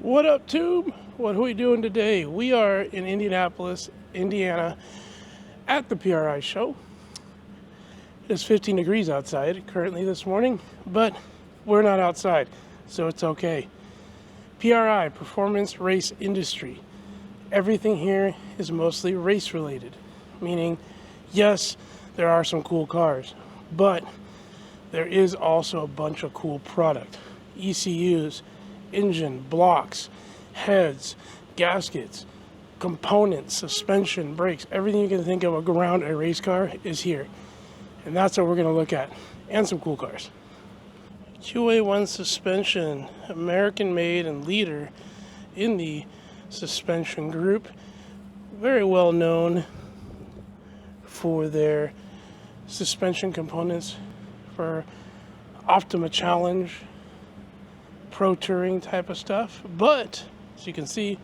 What up, Tube? What are we doing today? We are in Indianapolis, Indiana, at the PRI show. It's 15 degrees outside currently this morning, but we're not outside, so it's okay. PRI, Performance Race Industry. Everything here is mostly race related, meaning, yes, there are some cool cars, but there is also a bunch of cool product. ECUs, engine, blocks, heads, gaskets, components, suspension, brakes, everything you can think of around a race car is here. And that's what we're going to look at, and some cool cars. QA1 suspension, American made and leader in the suspension group. Very well known for their suspension components for Optima Challenge, Pro Touring type of stuff, but as you can see,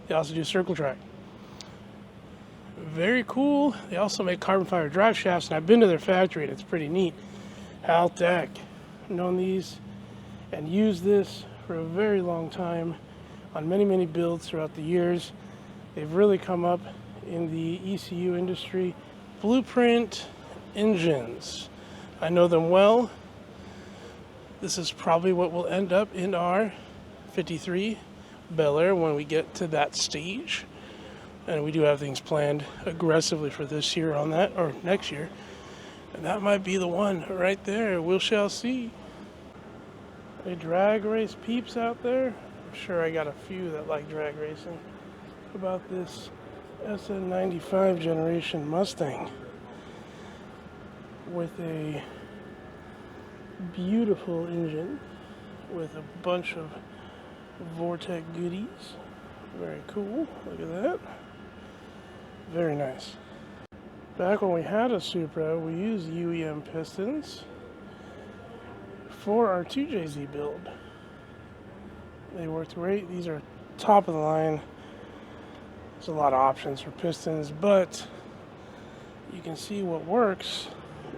they also do circle track. Very cool. They also make carbon fiber drive shafts, and I've been to their factory and it's pretty neat. Haltech, known these and used this for a very long time on many builds throughout the years. They've really come up in the ECU industry. Blueprint engines, I know them well. This is probably what will end up in our 53 Bel Air when we get to that stage. And we do have things planned aggressively for this year on that, or next year. And that might be the one right there. We shall see. Any drag race peeps out there? I'm sure I got a few that like drag racing. What about this SN95 generation Mustang with a beautiful engine with a bunch of Vortec goodies. Very cool. Look at that. Very nice. Back when we had a Supra, we used UEM pistons for our 2JZ build. They worked great. These are top of the line. There's a lot of options for pistons, but you can see what works,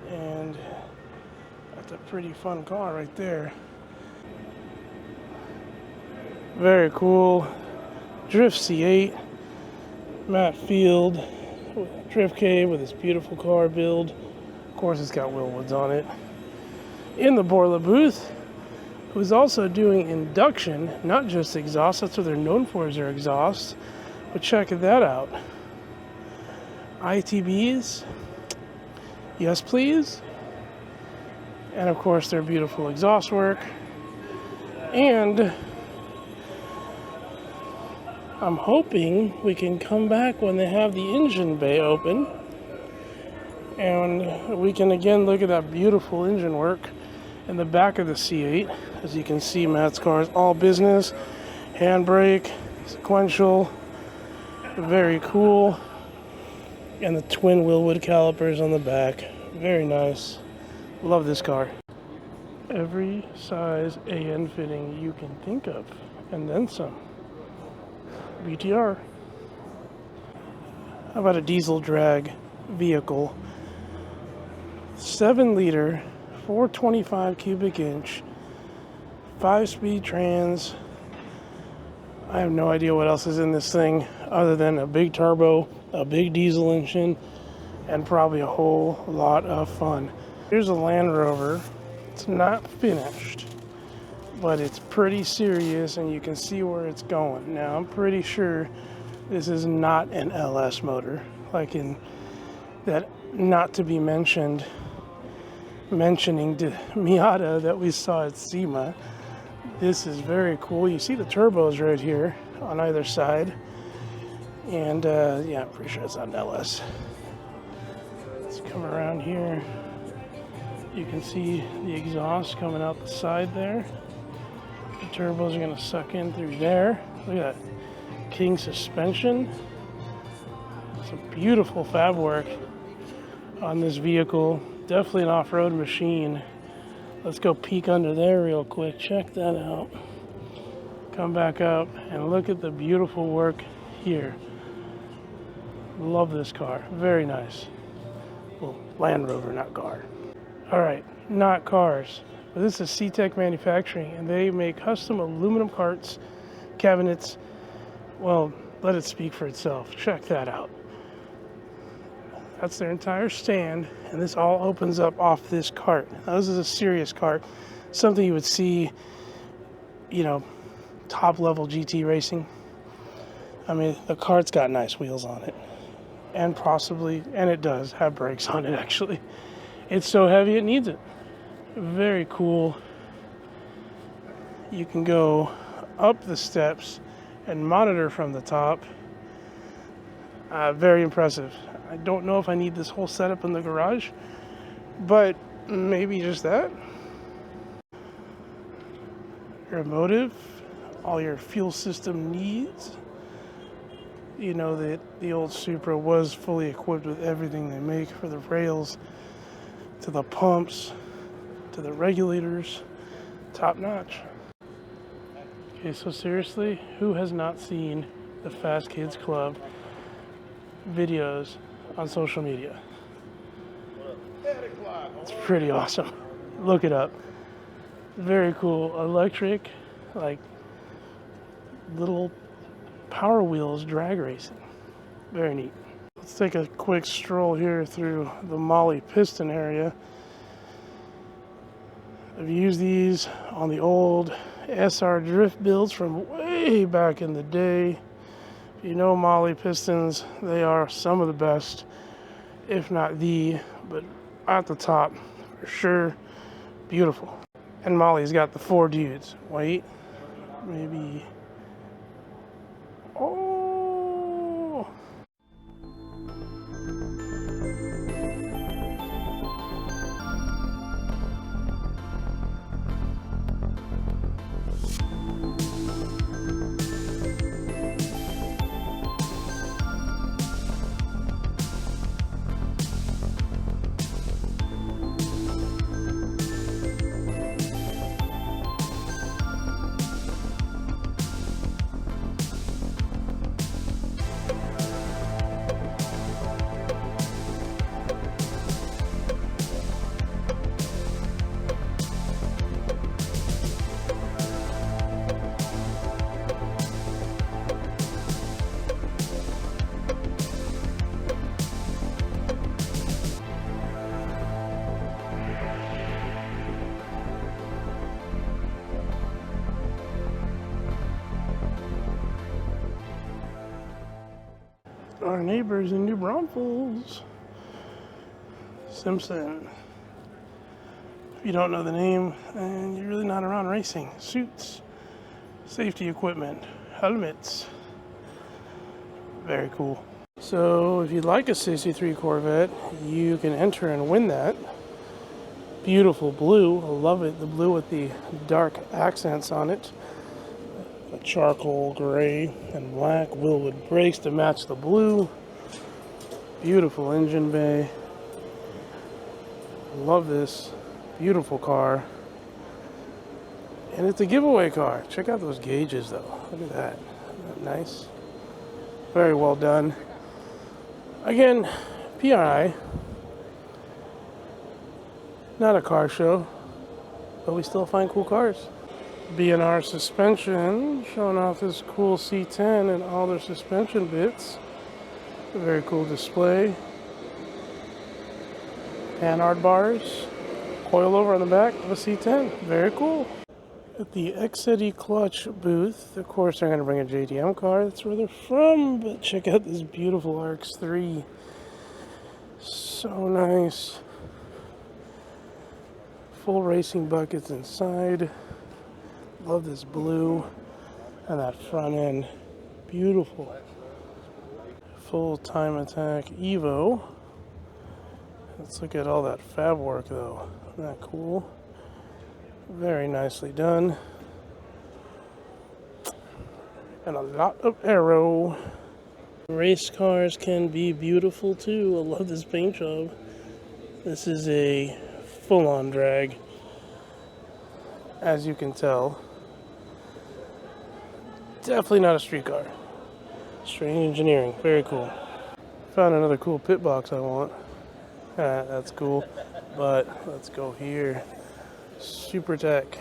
and that's a pretty fun car right there. Very cool. Drift C8. Matt Field with Drift Cave with this beautiful car build. Of course, it's got Willwoods on it. In the Borla booth, who's also doing induction, not just exhaust. That's what they're known for, is their exhaust. But check that out. ITBs. Yes, please. And of course, their beautiful exhaust work. And I'm hoping we can come back when they have the engine bay open, and we can again look at that beautiful engine work in the back of the C8. As you can see, Matt's car is all business, handbrake, sequential, very cool, and the twin Willwood calipers on the back. Very nice. Love this car. Every size AN fitting you can think of, and then some. BTR. How about a diesel drag vehicle? 7-liter, 425 cubic inch, 5-speed trans. I have no idea what else is in this thing other than a big turbo, a big diesel engine, and probably a whole lot of fun. Here's a Land Rover. It's not finished, but it's pretty serious, and you can see where it's going. Now, I'm pretty sure this is not an LS motor, like in that not to be mentioning the Miata that we saw at SEMA. This is very cool. You see the turbos right here on either side, and yeah, I'm pretty sure it's not an LS. Let's come around here. You can see the exhaust coming out the side there. The turbos are going to suck in through there. Look at that King suspension. Some beautiful fab work on this vehicle. Definitely an off-road machine. Let's go peek under there real quick. Check that out. Come back up and look at the beautiful work here. Love this car. Very nice. Well, Land Rover, not car. All right, not cars. But this is C-Tech Manufacturing, and they make custom aluminum carts cabinets. Well, let it speak for itself. Check that out. That's their entire stand, and this all opens up off this cart. Now, this is a serious cart, something you would see, you know, top level GT racing. I mean, the cart's got nice wheels on it, and it does have brakes on it actually. It's so heavy it needs it. Very cool. You can go up the steps and monitor from the top. Very impressive. I don't know if I need this whole setup in the garage, but maybe just that. Your motive, all your fuel system needs. You know that the old Supra was fully equipped with everything they make, for the rails, to the pumps, to the regulators. Top notch. Okay, so seriously, who has not seen the Fast Kids Club videos on social media? It's pretty awesome. Look it up. Very cool. Electric, like little Power Wheels drag racing. Very neat. Let's take a quick stroll here through the Molly piston area. I've used these on the old SR drift builds from way back in the day. If you know Molly pistons, they are some of the best, if not the, but at the top for sure. Beautiful. And Molly's got the 4 dudes. Wait, maybe. Oh. Our neighbors in New Braunfels, Simpson. If you don't know the name, then you're really not around racing. Suits, safety equipment, helmets. Very cool. So if you'd like a 63 Corvette, you can enter and win that. Beautiful blue. I love it. The blue with the dark accents on it. A charcoal gray and black Willwood brakes to match the blue. Beautiful engine bay. Love this beautiful car. And it's a giveaway car. Check out those gauges though. Look at that. Isn't that nice? Very well done. Again, PRI. Not a car show, but we still find cool cars. B&R suspension, showing off this cool C10 and all their suspension bits. A very cool display. Panhard bars, coilover on the back of a C10. Very cool. At the Exedy Clutch booth, of course they're going to bring a JDM car. That's where they're from, but check out this beautiful RX-3. So nice. Full racing buckets inside. Love this blue and that front end. Beautiful. Full time attack Evo. Let's look at all that fab work though. Isn't that cool? Very nicely done. And a lot of aero. Race cars can be beautiful too. I love this paint job. This is a full-on drag, as you can tell. Definitely not a street car. Straight engineering. Very cool. Found another cool pit box I want. That's cool. But let's go here. Super Tech.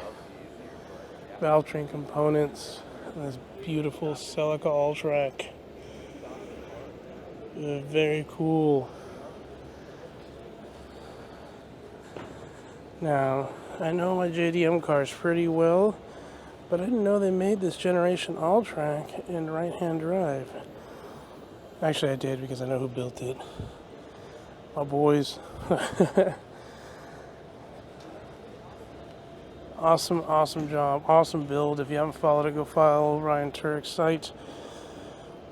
Valve train components. This beautiful Celica All-Track. Very cool. Now, I know my JDM cars pretty well, but I didn't know they made this generation All-Track in right-hand drive. Actually, I did because I know who built it. My boys. Awesome job. Awesome build. If you haven't followed it, go follow Ryan Turek's site.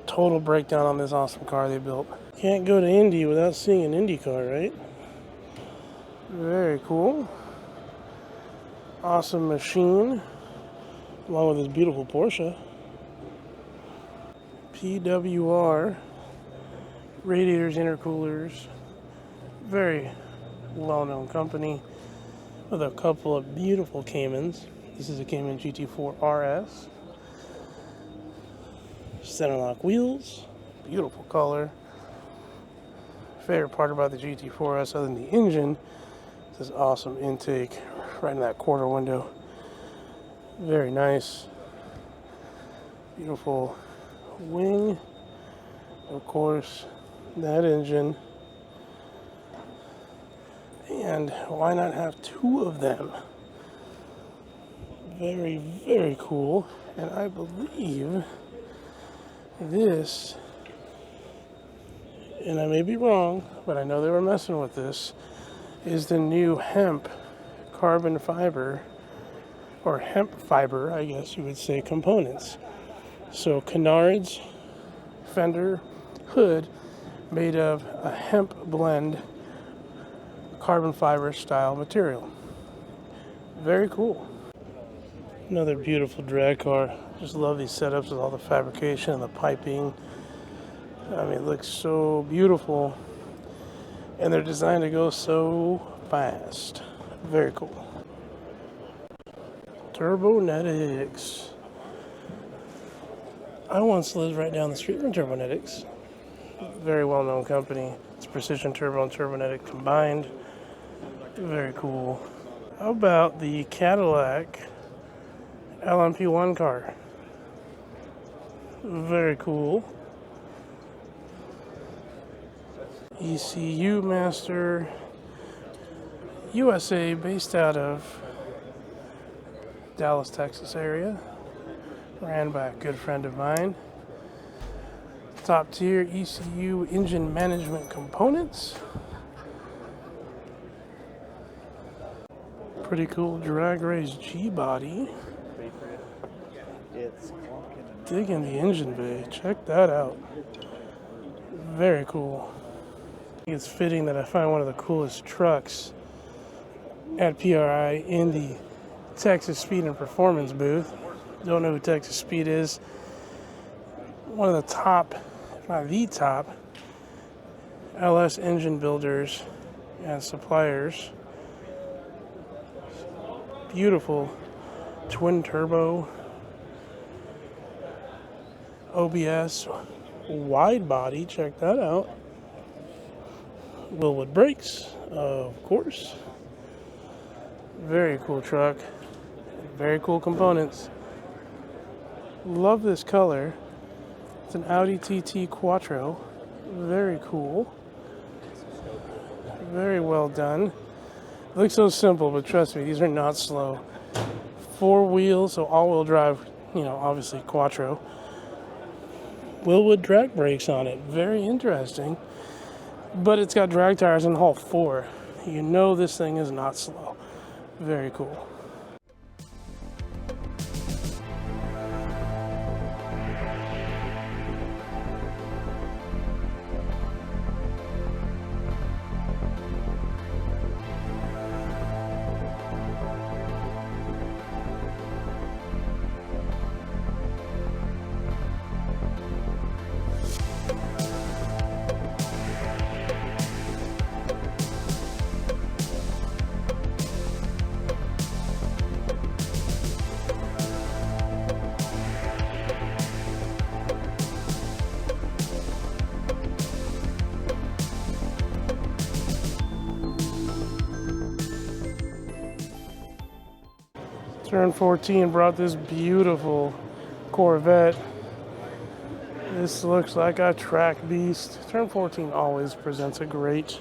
Total breakdown on this awesome car they built. Can't go to Indy without seeing an Indy car, right? Very cool. Awesome machine. Along with this beautiful Porsche. PWR. Radiators, intercoolers. Very well-known company with a couple of beautiful Caymans. This is a Cayman GT4 RS. Center lock wheels. Beautiful color. Favorite part about the GT4S other than the engine is this awesome intake right in that quarter window. Very nice. Beautiful wing. Of course, that engine. And why not have two of them? Very cool. And I believe this, and I may be wrong, but I know they were messing with this, is the new hemp carbon fiber, or hemp fiber, I guess you would say, components. So canards, fender, hood, made of a hemp blend carbon fiber style material. Very cool. Another beautiful drag car. Just love these setups with all the fabrication and the piping. I mean, it looks so beautiful. And they're designed to go so fast. Very cool. Turbonetics. I once lived right down the street from Turbonetics. Very well-known company. It's Precision Turbo and Turbonetic combined. Very cool. How about the Cadillac LMP1 car? Very cool. ECU Master USA, based out of Dallas, Texas area. Ran by a good friend of mine. Top tier ECU engine management components. Pretty cool drag race G-body. Digging the engine bay. Check that out. Very cool. I think it's fitting that I find one of the coolest trucks at PRI in the Texas Speed and Performance booth. Don't know who Texas Speed is. One of the top, if not the top, LS engine builders and suppliers. Beautiful twin turbo OBS wide body. Check that out. Willwood brakes, of course. Very cool truck. Very cool components. Love this color. It's an Audi TT Quattro. Very cool. Very well done. It looks so simple, but trust me, these are not slow. 4 wheels, so all-wheel drive, obviously Quattro. Willwood drag brakes on it. Very interesting. But it's got drag tires in Hull 4. You know this thing is not slow. Very cool. Turn 14 brought this beautiful Corvette. This looks like a track beast. Turn 14 always presents a great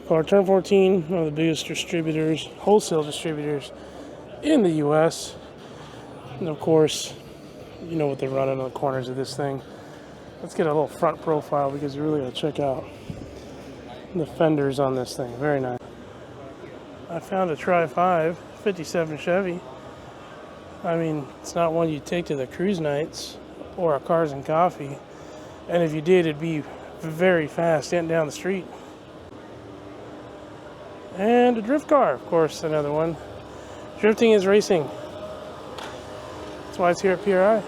car. Turn 14, one of the biggest distributors, wholesale distributors in the U.S. And of course, you know what they're running on the corners of this thing. Let's get a little front profile because you really got to check out the fenders on this thing. Very nice. I found a Tri-5 57 Chevy. I mean, it's not one you take to the cruise nights or a cars and coffee. And if you did, it'd be very fast getting down the street. And a drift car, of course, another one. Drifting is racing. That's why it's here at PRI.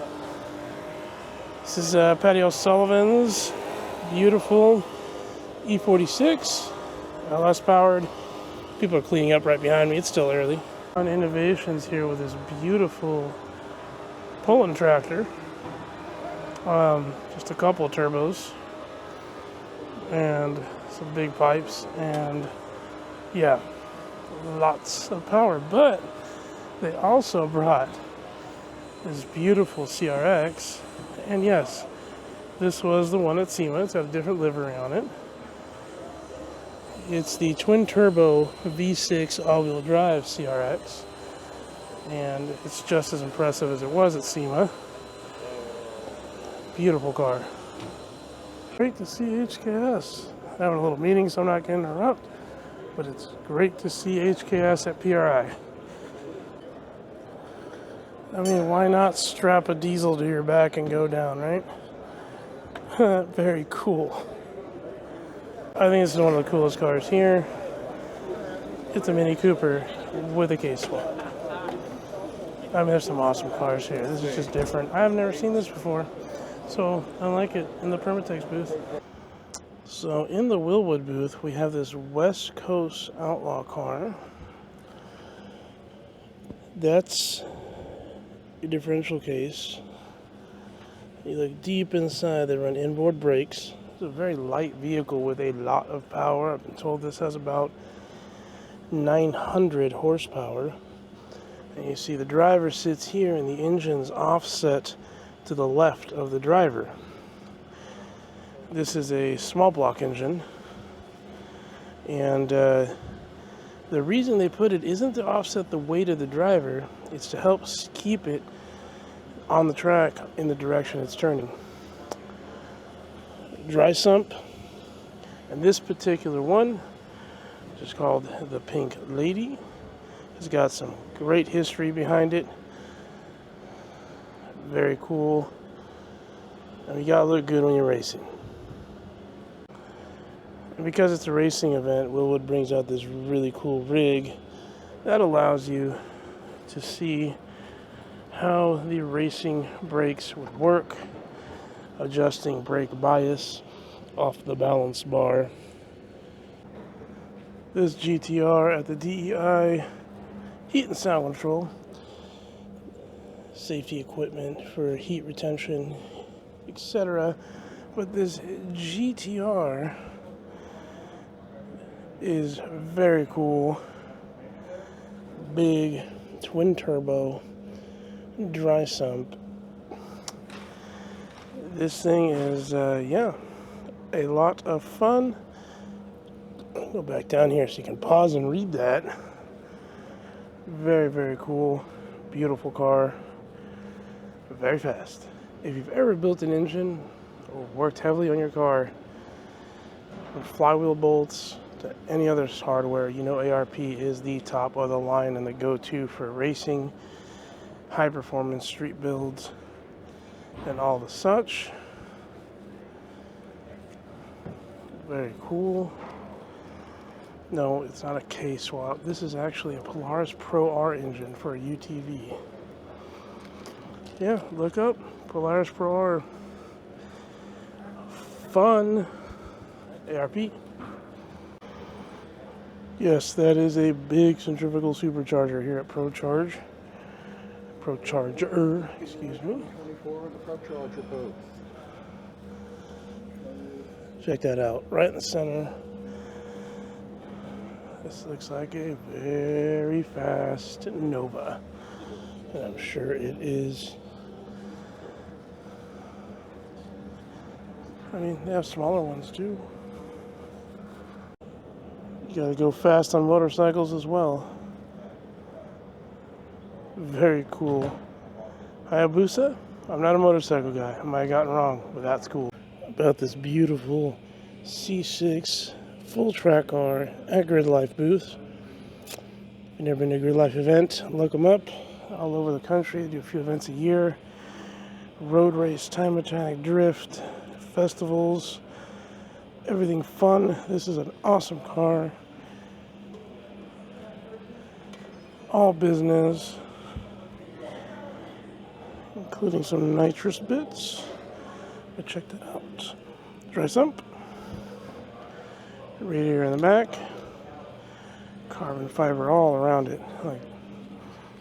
This is Patty O'Sullivan's beautiful E46, LS powered. People are cleaning up right behind me. It's still early. On innovations here with this beautiful pulling tractor. Just a couple of turbos and some big pipes, and yeah, lots of power. But they also brought this beautiful CRX, and yes, this was the one at SEMA. It's got a different livery on it. It's the twin turbo V6 all-wheel drive CRX, and it's just as impressive as it was at SEMA. Beautiful car. Great to see HKS. Having a little meeting, so I'm not going to interrupt, but it's great to see HKS at PRI. I mean, why not strap a diesel to your back and go down, right? Very cool. I think this is one of the coolest cars here. It's a Mini Cooper with a case swap. I mean, there's some awesome cars here. This is just different. I have never seen this before, so I like it. In the Permatex booth. So in the Willwood booth, we have this West Coast Outlaw car. That's a differential case. You look deep inside, they run inboard brakes. It's a very light vehicle with a lot of power. I've been told this has about 900 horsepower. And you see the driver sits here and the engine's offset to the left of the driver. This is a small block engine, and the reason they put it isn't to offset the weight of the driver, it's to help keep it on the track in the direction it's turning. Dry sump, and this particular one, which is called the Pink Lady, has got some great history behind it. Very cool, and you gotta look good when you're racing. And because it's a racing event, Willwood brings out this really cool rig that allows you to see how the racing brakes would work, adjusting brake bias off the balance bar. This GTR at the DEI, heat and sound control, safety equipment for heat retention, etc. But this GTR is very cool. Big twin turbo dry sump. This thing is yeah, a lot of fun. Go back down here so you can pause and read that. Very, very cool. Beautiful car. Very fast. If you've ever built an engine or worked heavily on your car, from flywheel bolts to any other hardware, you know ARP is the top of the line and the go-to for racing, high performance street builds, and all the such. Very cool. No, it's not a K-swap. This is actually a Polaris Pro R engine for a UTV. Yeah, look up Polaris Pro R. Fun. ARP. Yes, that is a big centrifugal supercharger here at ProCharge. ProCharger, excuse me. 24 on the ProCharger booth. Check that out, right in the center. This looks like a very fast Nova, and I'm sure it is. I mean, they have smaller ones too. You gotta go fast on motorcycles as well. Very cool. Hayabusa? I'm not a motorcycle guy. I might have gotten wrong, but that's cool. About this beautiful C6 full track car at Grid Life booth. If you've never been to a Grid Life event, look them up. All over the country, they do a few events a year. Road race, time mechanic, drift, festivals, everything fun. This is an awesome car. All business, including some nitrous bits. But check that out. Dry sump. Radiator in the back. Carbon fiber all around it. Like,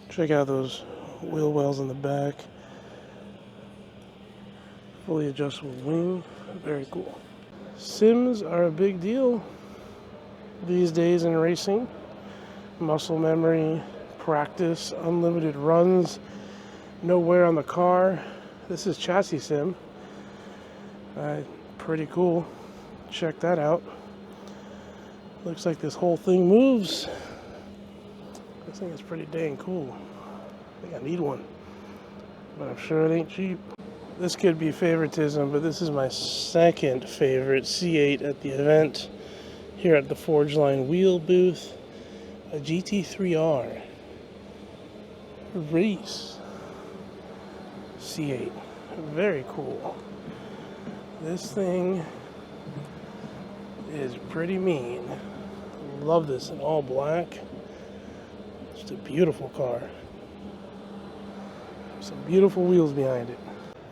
check out those wheel wells in the back. Fully adjustable wing. Very cool. Sims are a big deal these days in racing. Muscle memory, practice, unlimited runs, no wear on the car. This is chassis sim. Pretty cool. Check that out. Looks like this whole thing moves. This thing is pretty dang cool. I think I need one, but I'm sure it ain't cheap. This could be favoritism, but this is my second favorite C8 at the event here at the Forge Line Wheel booth. A GT3R race C8. Very cool. This thing is pretty mean. Love this in all black. Just a beautiful car. Some beautiful wheels behind it.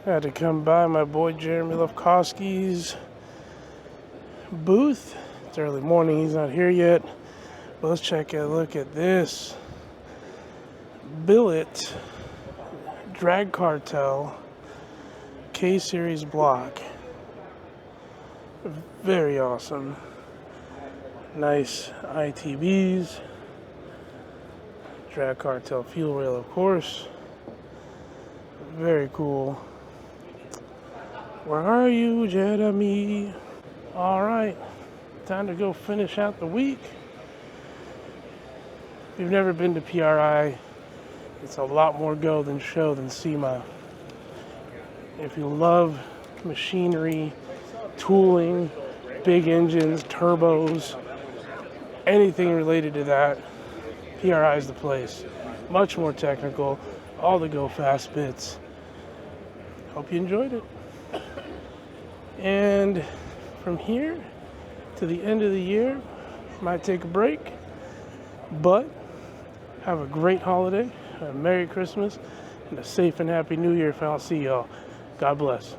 I had to come by my boy Jeremy Lefkowski's booth. It's early morning, he's not here yet. But let's check a look at this billet drag cartel K-Series block. Very awesome. Nice ITBs. Drag cartel fuel rail, of course. Very cool. Where are you, Jeremy? All right, time to go finish out the week. If you've never been to PRI, it's a lot more go than show than SEMA. If you love machinery, tooling, big engines, turbos, anything related to that, PRI is the place. Much more technical, all the go fast bits. Hope you enjoyed it. And from here to the end of the year, might take a break, but have a great holiday, a Merry Christmas, and a safe and happy New Year if I don't see y'all. God bless.